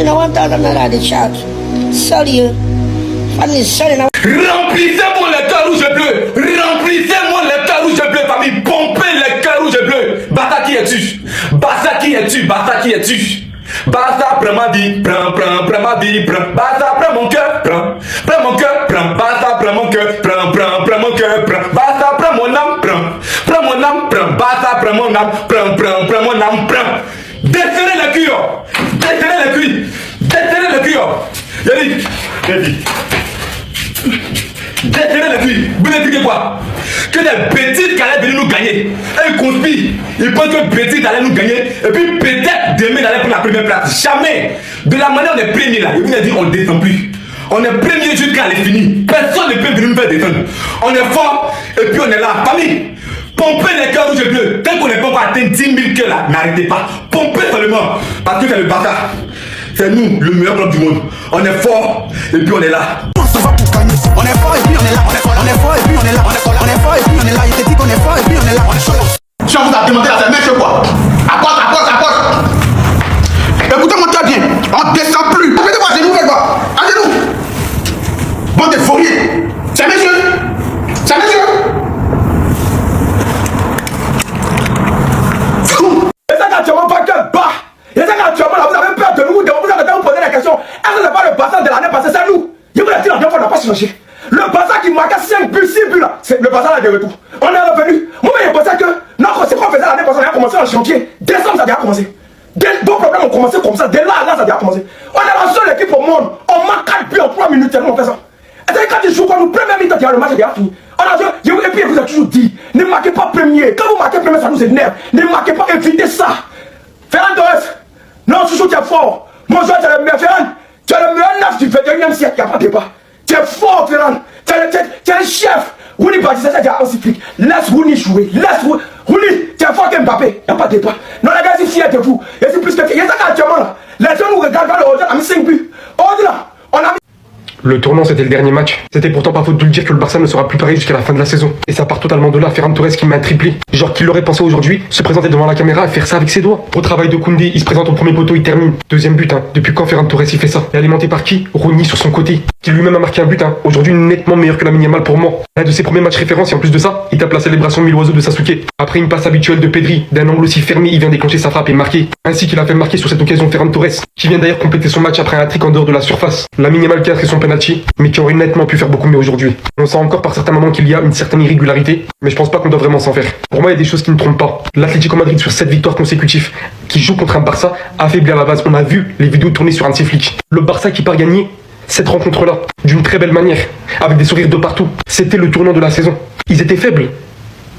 charge, na 1000 naira de charge. Sérieux. Remplissez-moi les cœurs rouges et bleus. Remplissez-moi les cœurs rouges et bleus, famille. Pompez les cœurs rouges et bleus. Basta qui es-tu? Basta qui es-tu? Basta qui es-tu? Basta, prends ma vie, prends ma vie, prends. Basta, prends mon cœur, prends mon cœur, prends. Basta, prends mon cœur, prends mon cœur, prends. Basta, prends mon âme, prends mon âme, prends. Basta, prends mon âme, prends mon âme, prends. Desserrez le cuir, desserrez le cuir, desserrez le cuir. Yannick, desserrez le cuir. Vous expliquez quoi? Que des bêtises qui allaient venir nous gagner. Un conspire, il pense que bêtises allaient nous gagner. Et puis peut-être demain d'aller prendre la première place. Jamais. De la manière on est premier là, il vous a dit on ne descend plus. On est premier jusqu'à elle est finie. Personne ne peut venir nous faire descendre. On est fort et puis on est là. Famille, pompez les cœurs rouges et bleus. Tant qu'on n'est pas encore atteint 10 000 cœurs là, n'arrêtez pas. Pompez seulement. Parce que c'est le bâtard. C'est nous, le meilleur club du monde. On est fort et puis on est là. On est fort et puis on est là. On est fort et puis on est là. On est fort et puis on est là. Il te dit qu'on est fort et puis on est là. Si on vous a demandé à faire mettre quoi? Apporte. Écoutez-moi très bien. On descend plus. Mettez-moi à genoux, faites-moi. À genoux. Bande de fourriers. C'est monsieur. C'est monsieur. Et ça, quand tu m'as pas que bas. Et ça, quand tu m'as, vous avez peur de nous. Vous avez vous poser la question. Est-ce que c'est pas le passage de l'année passée? C'est nous. Je vous l'ai dit, la dernière fois, on n'a pas changé. Le Barça qui marquait 5 buts, 6 buts là, c'est le Barça là de retour. On est revenu. Moi, je pensais que, non, c'est quoi on faisait l'année passée, on a commencé en chantier. Décembre, ça a déjà commencé. Vos problèmes ont commencé comme ça. Dès là, ça a déjà commencé. On est la seule équipe au monde. On marque 4 buts en 3 minutes, tellement on fait ça. Et c'est quand ils jouent, quand nous, première mi-temps, le match est déjà fini. On a joué, et puis, vous avez toujours dit, ne marquez pas premier. Quand vous marquez premier, ça nous énerve. Ne marquez pas, évitez ça. Ferran Torres, non, Chouchou, tu es fort. Mon joueur, tu es le meilleur. Ferran, tu es le meilleur 9 du 21e siècle, il n'y a pas de débat. Tu es fort, Ferran. Tu es le chef. Rooney Baptiste, c'est déjà encyclique. Laisse Rooney jouer. Laisse Rooney. Tu es fort que Mbappé. Il n'y a pas de débat. Non, les gars, c'est fier de vous. Et c'est plus que. Il y a ça actuellement là. Les gens nous regardent dans le hotel. On a mis 5 buts. Au-delà, on a mis. Le tournant, c'était le dernier match. C'était pourtant pas faute de le dire que le Barça ne sera plus pareil jusqu'à la fin de la saison. Et ça part totalement de là. Ferran Torres qui met un triplé. Genre qu'il l'aurait pensé aujourd'hui, se présenter devant la caméra et faire ça avec ses doigts. Au travail de Koundé, il se présente au premier poteau, il termine. Deuxième but, hein. Depuis quand Ferran Torres il fait ça? Et alimenté par qui? Rooney sur son côté, qui lui-même a marqué un but, hein. Aujourd'hui nettement meilleur que Lamine Yamal pour moi. Un de ses premiers matchs référence et en plus de ça, il tape la célébration mille oiseaux de Sasuke. Après une passe habituelle de Pedri, d'un angle aussi fermé, il vient déclencher sa frappe et marquer. Ainsi qu'il a fait marquer sur cette occasion Ferran Torres, qui vient d'ailleurs compléter son match après un hat-trick en dehors de la surface. Lamine Yamal qui a fait son penalty, mais qui aurait nettement pu faire beaucoup mieux aujourd'hui. On sent encore par certains moments qu'il y a une certaine irrégularité, mais je pense pas qu'on doit vraiment s'en faire. Pour moi, il y a des choses qui ne trompent pas. L'Atlético Madrid sur 7 victoires consécutives, qui joue contre un Barça affaibli à la base. On a vu les vidéos tournées sur Hansi Flick. Le Barça qui part gagner cette rencontre-là, d'une très belle manière, avec des sourires de partout. C'était le tournant de la saison. Ils étaient faibles.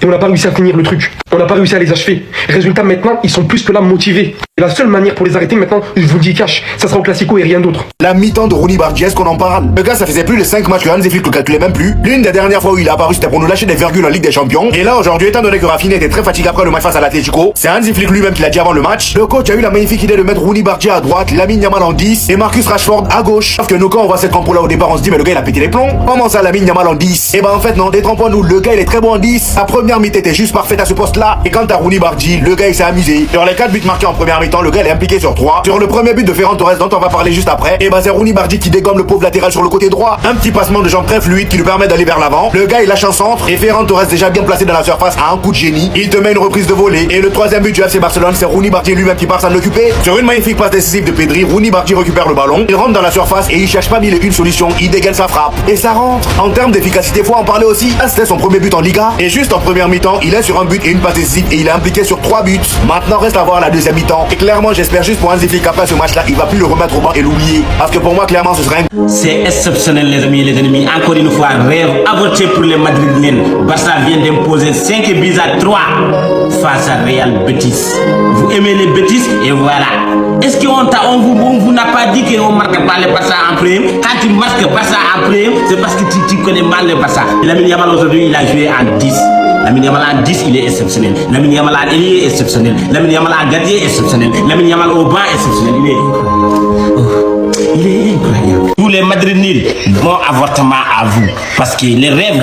Et on n'a pas réussi à finir le truc. On n'a pas réussi à les achever. Résultat, maintenant, ils sont plus que là motivés. Et la seule manière pour les arrêter maintenant, je vous le dis cash, ça sera au Classico et rien d'autre. La mi-temps de Rooney Baptiste, est-ce qu'on en parle? Le gars, ça faisait plus de 5 matchs que Hansi Flick le calculait même plus. L'une des dernières fois où il est apparu, c'était pour nous lâcher des virgules en Ligue des Champions. Et là, aujourd'hui, étant donné que Rafinha était très fatigué après le match face à l'Atlético, c'est Hansi Flick lui-même qui l'a dit avant le match. Le coach a eu la magnifique idée de mettre Rooney Baptiste à droite, Lamine Yamal en 10 et Marcus Rashford à gauche. Sauf que nous, quand on voit cette compo là au départ, on se dit, mais le gars, il a pété les plombs. Comment ça, Lamine Yamal en 10? Et ben en fait, non, détrompons-nous, le gars, il est très bon en 10. Sa première mi-temps était juste parfaite à ce poste-là. Et quant à Rooney Baptiste, le gars, il s'est amusé. Sur les 4 buts marqués en première mi-temps, le gars, il est impliqué sur 3. Sur le premier but de Ferran Torres dont on va parler juste après, et bah c'est Rooney Baptiste qui dégomme le pauvre latéral sur le côté droit. Un petit passement de jambes très fluide qui lui permet d'aller vers l'avant. Le gars il lâche en centre et Ferran Torres déjà bien placé dans la surface a un coup de génie. Il te met une reprise de volée et le troisième but du FC Barcelone c'est Rooney Baptiste lui-même qui part s'en occuper. Sur une magnifique passe décisive de Pedri, Rooney Baptiste récupère le ballon. Il rentre dans la surface et il cherche pas mille et une solution. Il dégaine sa frappe et ça rentre. En termes d'efficacité, faut en parler aussi. C'était son premier but en Liga et juste en première mi-temps, il est sur un but et une passe décisive et il est impliqué sur 3 buts. Maintenant reste à voir la deuxième mi-temps. Et clairement, j'espère juste pour Hansi Flick qu'après ce match-là, il va plus le remettre au banc et l'oublier. Parce que pour moi, clairement, ce serait C'est exceptionnel, les amis et les ennemis. Encore une fois, rêve avorté pour les Madrilènes. Barça vient d'imposer 5 buts à 3 face à Real Betis. Vous aimez les Betis et voilà. Est-ce qu'on vous n'a pas dit qu'on ne marque pas le Barça en prime? Quand tu marques Barça en prime, c'est parce que tu connais mal le Barça. Lamine Yamal aujourd'hui, il a joué en 10. Lamine Yamal en 10, il est exceptionnel. Lamine Yamal en ailier, exceptionnel. Lamine Yamal en gardien, exceptionnel. Lamine Yamal au banc, exceptionnel. Il est incroyable. pour les madrinils. Bon avortement à vous. Parce que les rêves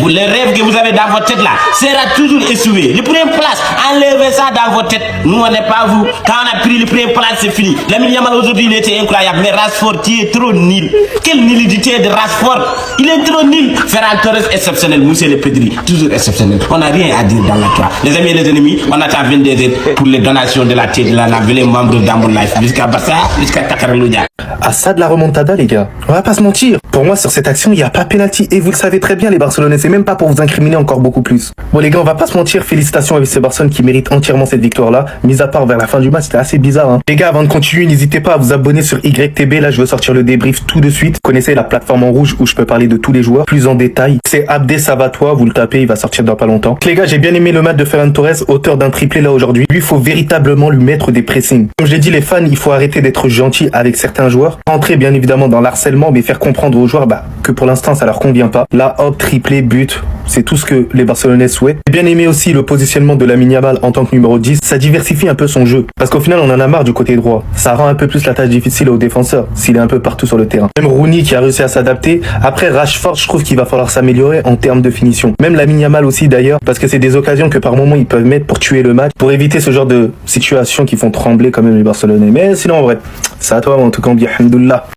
que vous avez dans votre tête là, sera toujours essouvé. Le premier place, enlevez ça dans votre tête. Nous, on n'est pas vous. Quand on a pris le premier place, c'est fini. Lamine Yamal aujourd'hui, il était incroyable. Mais Rashford, tu es trop nul. Quelle nulité de Rashford. Il est trop nul. Ferran Torres, exceptionnel. Moussa Le Pedri, toujours exceptionnel. On n'a rien à dire dans la toi. Les amis et les ennemis, on attend 22 aides pour les donations de la tête, la les membres d'Ambo Life. Jusqu'à Barça, jusqu'à Takaroudia. À ça de la remontada, les gars. On va pas se mentir. Pour moi, sur cette action, il n'y a pas pénalty. Et vous le savez très bien, les Barcelonais. C'est même pas pour vous incriminer encore beaucoup plus. Bon, les gars, on va pas se mentir. Félicitations à FC Barcelone qui mérite entièrement cette victoire-là. Mis à part vers la fin du match, c'était assez bizarre, hein. Les gars, avant de continuer, n'hésitez pas à vous abonner sur YTB. Là, je veux sortir le débrief tout de suite. Vous connaissez la plateforme en rouge où je peux parler de tous les joueurs plus en détail. C'est Abdé Savatois. Vous le tapez, il va sortir dans pas longtemps. Les gars, j'ai bien aimé le match de Ferran Torres, auteur d'un triplé là aujourd'hui. Lui, il faut véritablement lui mettre des pressings. Comme je l'ai dit, les fans, il faut arrêter d'être gentil avec certains joueurs. Entrer bien évidemment dans l'harcèlement, mais faire comprendre aux joueurs que pour l'instant ça leur convient pas. Là, hop, triplé, but, c'est tout ce que les Barcelonais souhaitent. J'ai bien aimé aussi le positionnement de Lamine Yamal en tant que numéro 10. Ça diversifie un peu son jeu. Parce qu'au final, on en a marre du côté droit. Ça rend un peu plus la tâche difficile aux défenseurs, s'il est un peu partout sur le terrain. Même Rooney qui a réussi à s'adapter. Après, Rashford, je trouve qu'il va falloir s'améliorer en termes de finition. Même Lamine Yamal aussi d'ailleurs, parce que c'est des occasions que par moment ils peuvent mettre pour tuer le match, pour éviter ce genre de situations qui font trembler quand même les Barcelonais. Mais sinon, en vrai, c'est à toi en tout cas, bien, alhamdoulilah.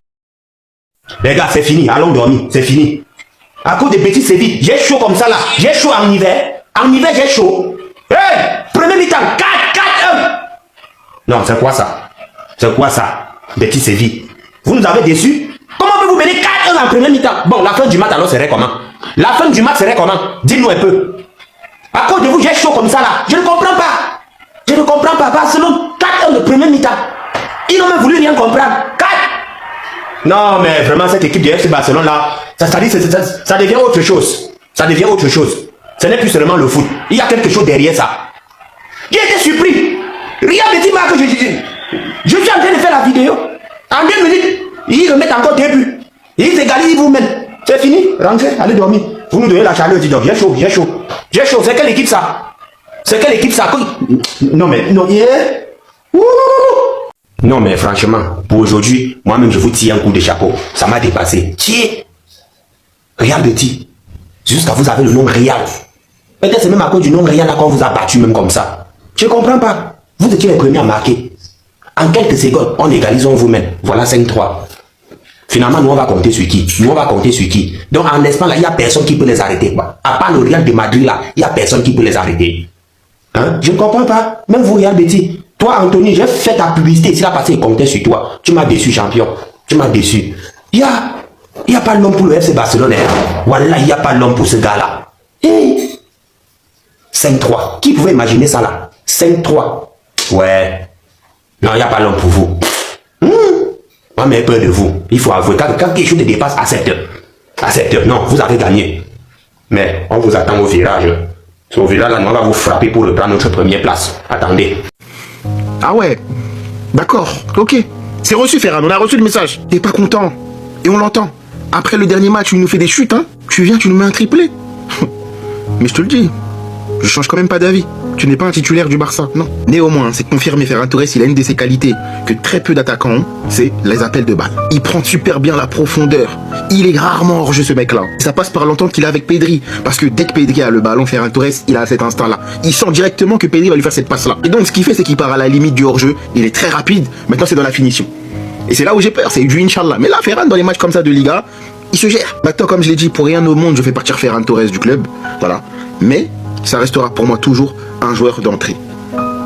Les gars, c'est fini, allons dormir, c'est fini. À cause des petits Séville, j'ai chaud comme ça là, j'ai chaud en hiver. En hiver, j'ai chaud. Hey, premier mi-temps, 4-4-1. Non, c'est quoi ça? C'est quoi ça? Petit Séville. Vous nous avez déçus? Comment pouvez-vous mener 4-1 en premier mi-temps? Bon, la fin du match alors serait comment? La fin du match serait comment? Dites-nous un peu. À cause de vous, j'ai chaud comme ça là. Je ne comprends pas. Je ne comprends pas. Barcelone, 4-1 le premier mi-temps. Ils n'ont même voulu rien comprendre. 4. Non, mais vraiment, cette équipe de FC Barcelone là, ça devient autre chose. Ça devient autre chose. Ce n'est plus seulement le foot. Il y a quelque chose derrière ça. J'ai été surpris. Regarde les images que je suis en train de faire la vidéo. En 2 minutes, ils remettent encore 2 buts. Ils égalisent vous-même. C'est fini. Rentrez, allez dormir. Vous nous donnez la chaleur, dis donc. J'ai chaud, j'ai chaud. J'ai chaud. C'est quelle équipe ça? C'est quelle équipe ça? Non, mais non, non, mais franchement, pour aujourd'hui, moi-même, je vous tire un coup de chapeau. Ça m'a dépassé. Tiens, Real Betis. Jusqu'à vous avez le nom Real. Peut-être c'est même à cause du nom Real là qu'on vous a battu même comme ça. Je ne comprends pas. Vous étiez les premiers à marquer. En quelques secondes, on égalise vous-même. Voilà 5-3. Finalement, nous on va compter sur qui? Nous on va compter sur qui? Donc en Espagne, là, il n'y a personne qui peut les arrêter. Quoi. À part le Real de Madrid là, il n'y a personne qui peut les arrêter. Hein? Je ne comprends pas. Même vous, Real Betis. Toi, Anthony, j'ai fait ta publicité. S'il a passé, il comptait sur toi. Tu m'as déçu, champion. Tu m'as déçu. Il n'y a pas l'homme pour le FC Barcelone. Voilà, il n'y a pas l'homme pour ce gars-là. 5-3. Qui pouvait imaginer ça là? 5-3. Ouais. Non, il n'y a pas l'homme pour vous. Moi, mais peur de vous. Il faut avouer. Quand quelque chose te dépasse à 7 heures. À 7 heures. Non, vous avez gagné. Mais on vous attend au virage. Au virage, là, on va vous frapper pour reprendre notre première place. Attendez. Ah ouais, d'accord, ok. C'est reçu Ferran, on a reçu le message. T'es pas content. Et on l'entend. Après le dernier match où il nous fait des chutes, hein, tu viens, tu nous mets un triplé. Mais je te le dis, je change quand même pas d'avis. Tu n'es pas un titulaire du Barça, non. Néanmoins, c'est confirmé, Ferran Torres, il a une de ses qualités que très peu d'attaquants ont, c'est les appels de balles. Il prend super bien la profondeur. Il est rarement hors jeu ce mec-là. Ça passe par l'entente qu'il a avec Pedri. Parce que dès que Pedri a le ballon, Ferran Torres, il a cet instinct-là. Il sent directement que Pedri va lui faire cette passe-là. Et donc ce qu'il fait, c'est qu'il part à la limite du hors-jeu. Il est très rapide. Maintenant, c'est dans la finition. Et c'est là où j'ai peur, c'est du Inch'Allah. Mais là, Ferran, dans les matchs comme ça de Liga, il se gère. Maintenant, comme je l'ai dit, pour rien au monde, je fais partir Ferran Torres du club. Voilà. Mais ça restera pour moi toujours un joueur d'entrée.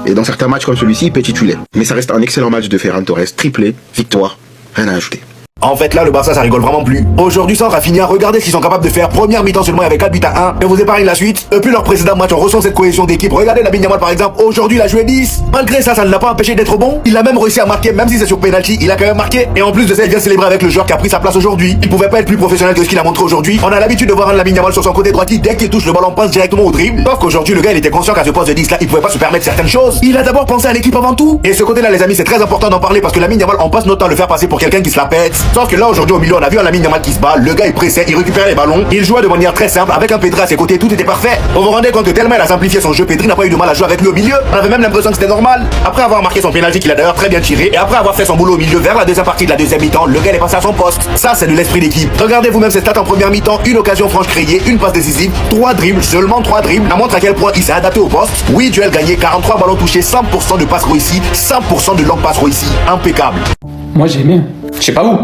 Et dans certains matchs comme celui-ci, il peut titulaire. Mais ça reste un excellent match de Ferran Torres. Triplé, victoire, rien à ajouter. En fait, là, le Barça, ça rigole vraiment plus. Aujourd'hui, sans Rafinha, regardez ce qu'ils sont capables de faire. Première mi-temps seulement avec 4 buts à 1. Je vous épargne la suite. Depuis leur précédent match, on ressent cette cohésion d'équipe. Regardez Lamine Yamal, par exemple. Aujourd'hui, il a joué 10. Malgré ça, ça ne l'a pas empêché d'être bon. Il a même réussi à marquer, même si c'est sur penalty. Il a quand même marqué. Et en plus de ça, il vient célébrer avec le joueur qui a pris sa place aujourd'hui. Il pouvait pas être plus professionnel que ce qu'il a montré aujourd'hui. On a l'habitude de voir un Lamine Yamal sur son côté droit qui, dès qu'il touche le ballon, passe directement au dribble. Sauf qu'aujourd'hui, le gars, il était conscient qu'à ce poste de 10 là, il pouvait pas se permettre certaines choses. Il a d'abord pensé à l'équipe avant tout. Et ce côté-là, les amis, c'est très important d'en parler parce que Lamine Yamal, on passe notre temps à le faire passer pour quelqu'un qui se la pète. Sauf que là aujourd'hui au milieu on a vu un Lamine Yamal qui se bat, le gars il pressait, il récupérait les ballons, il jouait de manière très simple avec un Pedri à ses côtés, tout était parfait. Vous vous rendez compte que tellement il a simplifié son jeu, Pedri n'a pas eu de mal à jouer avec lui au milieu. On avait même l'impression que c'était normal. Après avoir marqué son pénalty qu'il a d'ailleurs très bien tiré et après avoir fait son boulot au milieu vers la deuxième partie de la deuxième mi-temps, le gars est passé à son poste. Ça c'est de l'esprit d'équipe. Regardez vous-même ses stats en première mi-temps, une occasion franche créée, une passe décisive, 3 dribbles, seulement 3 dribbles. Ça montre à quel point il s'est adapté au poste. Oui, duel gagné, 43 ballons touchés, 100% de passes réussies, 100% de longues passes réussies. Impeccable. Moi j'ai aimé. Je sais pas où.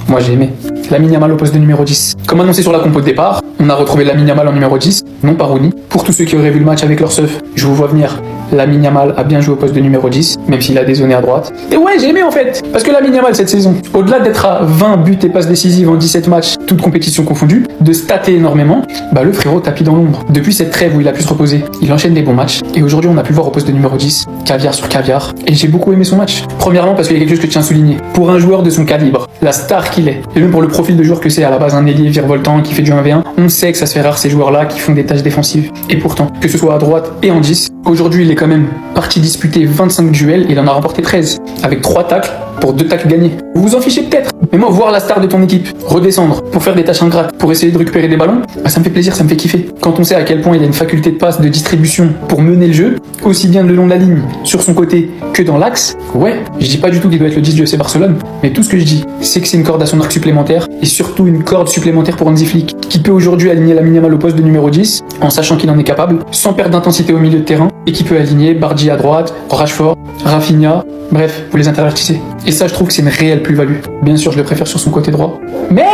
Moi j'ai aimé. Lamine Yamal au poste de numéro 10. Comme annoncé sur la compo de départ, on a retrouvé Lamine Yamal en numéro 10, non pas Rooney. Pour tous ceux qui auraient vu le match avec leur seuf, je vous vois venir. Lamine Yamal a bien joué au poste de numéro 10, même s'il a dézonné à droite. Et ouais, j'ai aimé en fait, parce que Lamine Yamal cette saison, au-delà d'être à 20 buts et passes décisives en 17 matchs, toutes compétitions confondues, de stater énormément, bah le frérot tapis dans l'ombre. Depuis cette trêve où il a pu se reposer, il enchaîne des bons matchs, et aujourd'hui on a pu le voir au poste de numéro 10, caviar sur caviar, et j'ai beaucoup aimé son match. Premièrement parce qu'il y a quelque chose que je tiens à souligner. Pour un joueur de son calibre, la star qu'il est, et même pour le profil de joueur que c'est à la base un ailier virevoltant qui fait du 1v1, on sait que ça se fait rare ces joueurs-là qui font des tâches défensives. Et pourtant, que ce soit à droite et en 10, aujourd'hui il est quand même parti disputer 25 duels et il en a remporté 13, avec 3 tacles pour 2 tacles gagnés. Vous vous en fichez peut-être, mais moi voir la star de ton équipe redescendre pour faire des tâches ingrates, pour essayer de récupérer des ballons, bah ça me fait plaisir, ça me fait kiffer. Quand on sait à quel point il a une faculté de passe, de distribution pour mener le jeu, aussi bien le long de la ligne, sur son côté, que dans l'axe, ouais, je dis pas du tout qu'il doit être le 10 du FC Barcelone, mais tout ce que je dis, c'est que c'est une corde à son arc supplémentaire, et surtout une corde supplémentaire pour Hansi Flick, qui peut aujourd'hui aligner Lamine Yamal au poste de numéro 10, en sachant qu'il en est capable, sans perdre d'intensité au milieu de terrain, et qui peut aligner Bardi à droite, Rashford, Rafinha, bref, vous les intervertissez. Et ça, je trouve que c'est une réelle plus-value. Bien sûr, je le préfère sur son côté droit, mais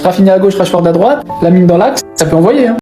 Rafinha à gauche, Rashford à droite, Lamine dans l'axe, ça peut envoyer, hein.